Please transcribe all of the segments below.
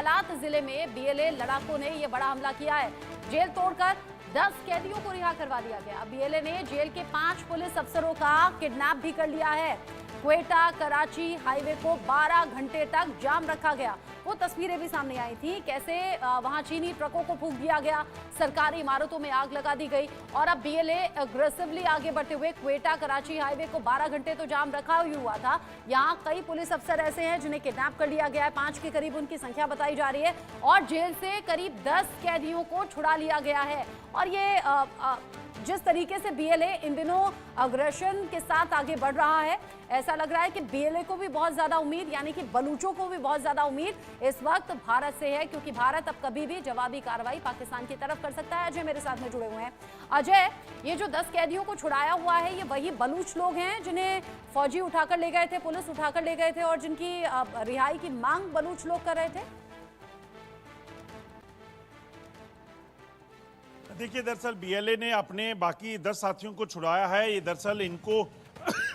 Baalath जिले में BLA लड़ाकों ने यह बड़ा हमला किया है। जेल तोड़कर 10 कैदियों को रिहा करवा दिया गया। बीएलए ने जेल के 5 पुलिस अफसरों का किडनैप भी कर लिया है। क्वेटा कराची हाईवे को 12 घंटे तक जाम रखा गया। वो तस्वीरें भी सामने आई थी, कैसे वहां चीनी ट्रकों को फूंक दिया गया, सरकारी इमारतों में आग लगा दी गई। और अब बीएलए अग्रेसिवली आगे बढ़ते हुए क्वेटा कराची हाईवे को 12 घंटे तो जाम रखा ही हुआ था। यहाँ कई पुलिस अफसर ऐसे हैं जिन्हें किडनैप कर लिया गया है, 5 के करीब उनकी संख्या बताई जा रही है। और जेल से करीब 10 कैदियों को छुड़ा लिया गया है। और ये जिस तरीके से बीएलए इन दिनों अग्रेशन के साथ आगे बढ़ रहा है, ऐसा लग रहा है कि बीएलए को भी बहुत ज्यादा उम्मीद, यानी कि बलूचों को भी बहुत ज्यादा उम्मीद इस वक्त भारत से है, क्योंकि भारत अब कभी भी जवाबी कार्रवाई पाकिस्तान की तरफ कर सकता है। अजय मेरे साथ में जुड़े हुए हैं। अजय, ये जो 10 कैदियों को छुड़ाया हुआ है, ये वही बलूच लोग हैं जिन्हें फौजी उठाकर ले गए थे, पुलिस उठाकर ले गए थे और जिनकी रिहाई की मांग बलूच लोग कर रहे थे? देखिए, दरअसल बीएलए ने अपने बाकी 10 साथियों को छुड़ाया है। ये दरअसल इनको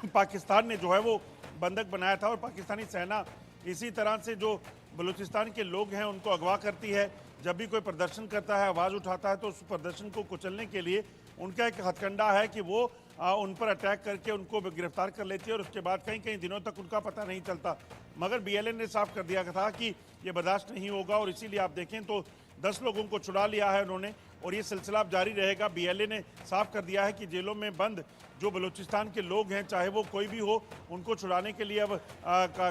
पाकिस्तान ने जो है वो बंधक बनाया था और पाकिस्तानी सेना इसी तरह से जो बलूचिस्तान के लोग हैं उनको अगवा करती है। जब भी कोई प्रदर्शन करता है, आवाज़ उठाता है, तो उस प्रदर्शन को कुचलने के लिए उनका एक हथकंडा है कि वो उन पर अटैक करके उनको गिरफ्तार कर लेती है और उसके बाद कई दिनों तक उनका पता नहीं चलता। मगर बीएलए ने साफ कर दिया था कि ये बर्दाश्त नहीं होगा और इसीलिए आप देखें तो 10 लोगों को छुड़ा लिया है उन्होंने और ये सिलसिला अब जारी रहेगा। बीएलए ने साफ कर दिया है कि जेलों में बंद जो बलूचिस्तान के लोग हैं, चाहे वो कोई भी हो, उनको छुड़ाने के लिए अब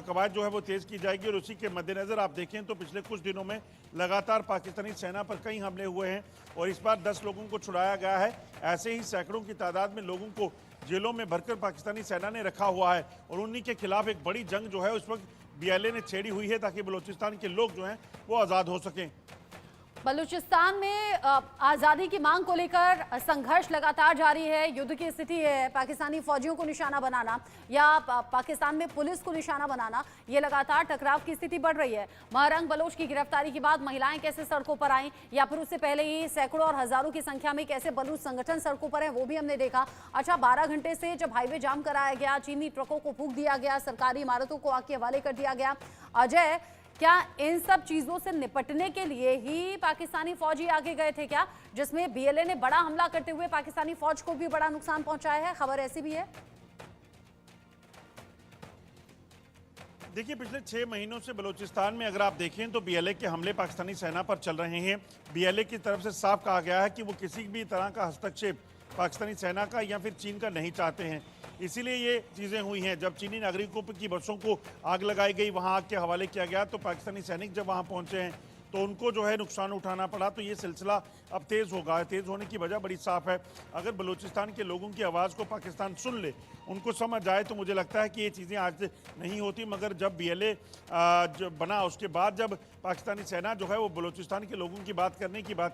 कवायद जो है वो तेज़ की जाएगी। और उसी के मद्देनज़र आप देखें तो पिछले कुछ दिनों में लगातार पाकिस्तानी सेना पर कई हमले हुए हैं और इस बार 10 लोगों को छुड़ाया गया है। ऐसे ही सैकड़ों की तादाद में लोगों को जेलों में भरकर पाकिस्तानी सेना ने रखा हुआ है और उन्हीं के खिलाफ एक बड़ी जंग जो है उस वक्त बीएलए ने छेड़ी हुई है ताकि बलूचिस्तान के लोग जो हैं वो आज़ाद हो सकें। बलूचिस्तान में आज़ादी की मांग को लेकर संघर्ष लगातार जारी है। युद्ध की स्थिति है। पाकिस्तानी फौजियों को निशाना बनाना या पाकिस्तान में पुलिस को निशाना बनाना, ये लगातार टकराव की स्थिति बढ़ रही है। महरंग बलोच की गिरफ्तारी के बाद महिलाएं कैसे सड़कों पर आईं, या फिर उससे पहले ही सैकड़ों और हजारों की संख्या में कैसे बलूच संगठन सड़कों पर हैं, वो भी हमने देखा। अच्छा, 12 घंटे से जब हाईवे जाम कराया गया, चीनी ट्रकों को फूंक दिया गया, सरकारी इमारतों को आग के हवाले कर दिया गया, अजय, क्या इन सब चीजों से निपटने के लिए ही पाकिस्तानी फौजी आगे गए थे क्या, जिसमें बीएलए ने बड़ा हमला करते हुए पाकिस्तानी फौज को भी बड़ा नुकसान पहुंचाया है? खबर ऐसी भी है। देखिए, पिछले 6 महीनों से बलूचिस्तान में अगर आप देखें तो बीएलए के हमले पाकिस्तानी सेना पर चल रहे हैं। बीएलए की तरफ से साफ कहा गया है कि वो किसी भी तरह का हस्तक्षेप पाकिस्तानी सेना का या फिर चीन का नहीं चाहते हैं। इसीलिए ये चीज़ें हुई हैं। जब चीनी नागरिकों की बसों को आग लगाई गई, वहाँ आग के हवाले किया गया, तो पाकिस्तानी सैनिक जब वहाँ पहुँचे हैं तो उनको जो है नुकसान उठाना पड़ा। तो ये सिलसिला अब तेज़ होगा। तेज़ होने की वजह बड़ी साफ है। अगर बलूचिस्तान के लोगों की आवाज़ को पाकिस्तान सुन ले, उनको समझ आए, तो मुझे लगता है कि ये चीज़ें आज नहीं होती। मगर जब बीएलए बना, उसके बाद जब पाकिस्तानी सेना जो है वो बलूचिस्तान के लोगों की बात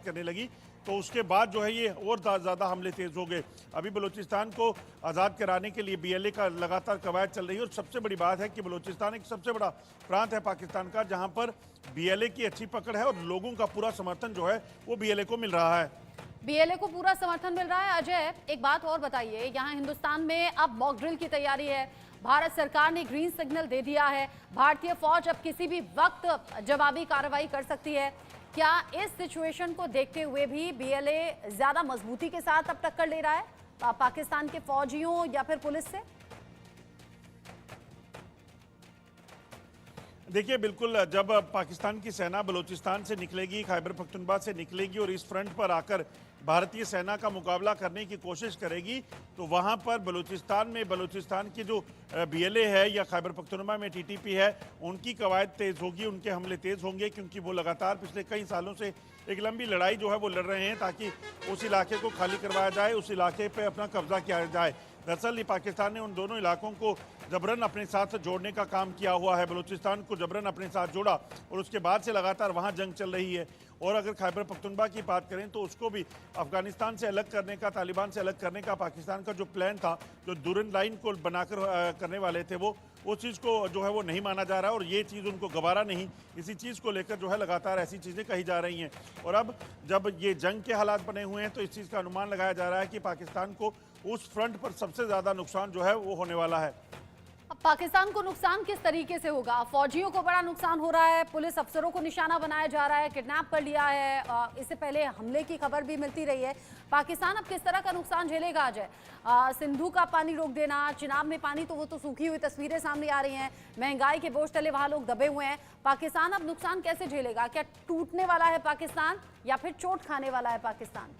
करने लगी, तो उसके बाद जो है ये और ज़्यादा हमले तेज़ हो गए। अभी बलूचिस्तान को आज़ाद कराने के लिए बीएलए का लगातार कवायद चल रही है। और सबसे बड़ी बात है कि बलूचिस्तान एक सबसे बड़ा प्रांत है पाकिस्तान का, जहाँ पर बीएलए की अच्छी पकड़ है और लोगों का पूरा समर्थन जो है वो बीएलए को मिल रहा है। बीएलए को पूरा समर्थन मिल रहा है। अजय, एक बात और बताइए, यहाँ हिंदुस्तान में अब मॉक ड्रिल की तैयारी है। भारत सरकार ने ग्रीन सिग्नल दे दिया है। भारतीय फौज अब किसी भी वक्त जवाबी कार्रवाई कर सकती है। क्या इस सिचुएशन को देखते हुए भी बीएलए ज्यादा मजबूती के साथ अब टक्कर ले रहा है पाकिस्तान के फौजियों या फिर पुलिस से? देखिए, बिल्कुल, जब पाकिस्तान की सेना बलूचिस्तान से निकलेगी, खैबर पख्तूनख्वा से निकलेगी और इस फ्रंट पर आकर भारतीय सेना का मुकाबला करने की कोशिश करेगी, तो वहाँ पर बलूचिस्तान की जो बीएलए है या खैबर पख्तूनख्वा में टीटीपी है, उनकी कवायद तेज़ होगी, उनके हमले तेज़ होंगे, क्योंकि वो लगातार पिछले कई सालों से एक लंबी लड़ाई जो है वो लड़ रहे हैं ताकि उस इलाके को खाली करवाया जाए, उस इलाके पर अपना कब्जा किया जाए। दरअसल पाकिस्तान ने उन दोनों इलाकों को जबरन अपने साथ जोड़ने का काम किया हुआ है। बलूचिस्तान को जबरन अपने साथ जोड़ा और उसके बाद से लगातार वहाँ जंग चल रही है। और अगर खैबर पख्तूनख्वा की बात करें तो उसको भी अफगानिस्तान से अलग करने का, तालिबान से अलग करने का पाकिस्तान का जो प्लान था, जो दुरंत लाइन को बनाकर करने वाले थे, वो उस चीज़ को जो है वो नहीं माना जा रहा है और ये चीज़ उनको गवारा नहीं। इसी चीज़ को लेकर जो है लगातार ऐसी चीज़ें कही जा रही हैं। और अब जब ये जंग के हालात बने हुए हैं तो इस चीज़ का अनुमान लगाया जा रहा है कि पाकिस्तान को उस फ्रंट पर सबसे ज़्यादा नुकसान जो है वो होने वाला है। अब पाकिस्तान को नुकसान किस तरीके से होगा? फौजियों को बड़ा नुकसान हो रहा है, पुलिस अफसरों को निशाना बनाया जा रहा है, किडनैप कर लिया है, इससे पहले हमले की खबर भी मिलती रही है। पाकिस्तान अब किस तरह का नुकसान झेलेगा? अजय, सिंधु का पानी रोक देना, चिनाब में पानी, तो वो तो सूखी हुई तस्वीरें सामने आ रही हैं, महंगाई के बोझ तले वहां लोग दबे हुए हैं। पाकिस्तान अब नुकसान कैसे झेलेगा? क्या टूटने वाला है पाकिस्तान या फिर चोट खाने वाला है पाकिस्तान?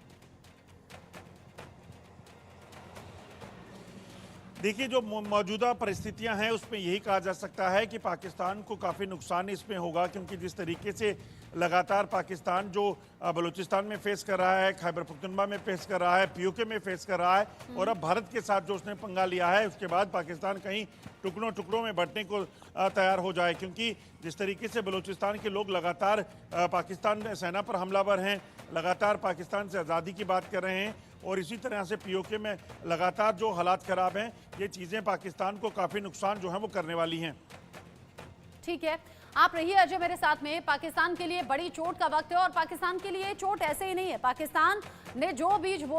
देखिए, जो मौजूदा परिस्थितियां हैं उसमें यही कहा जा सकता है कि पाकिस्तान को काफ़ी नुकसान इसमें होगा, क्योंकि जिस तरीके से लगातार पाकिस्तान जो बलूचिस्तान में फेस कर रहा है, खैबर पख्तूनख्वा में फेस कर रहा है, पीओके में फेस कर रहा है, और अब भारत के साथ जो उसने पंगा लिया है, उसके बाद पाकिस्तान कहीं टुकड़ों टुकड़ों में बंटने को तैयार हो जाए। क्योंकि जिस तरीके से बलूचिस्तान के लोग लगातार पाकिस्तान सेना पर हमलावर हैं, लगातार पाकिस्तान से आज़ादी की बात कर रहे हैं, और इसी तरह से पीओके में लगातार जो हालात खराब हैं, ये चीज़ें पाकिस्तान को काफ़ी नुकसान जो है वो करने वाली हैं। ठीक है, आप रहिए अजय मेरे साथ में। पाकिस्तान के लिए बड़ी चोट का वक्त है, और पाकिस्तान के लिए चोट ऐसे ही नहीं है। पाकिस्तान ने जो बीज बो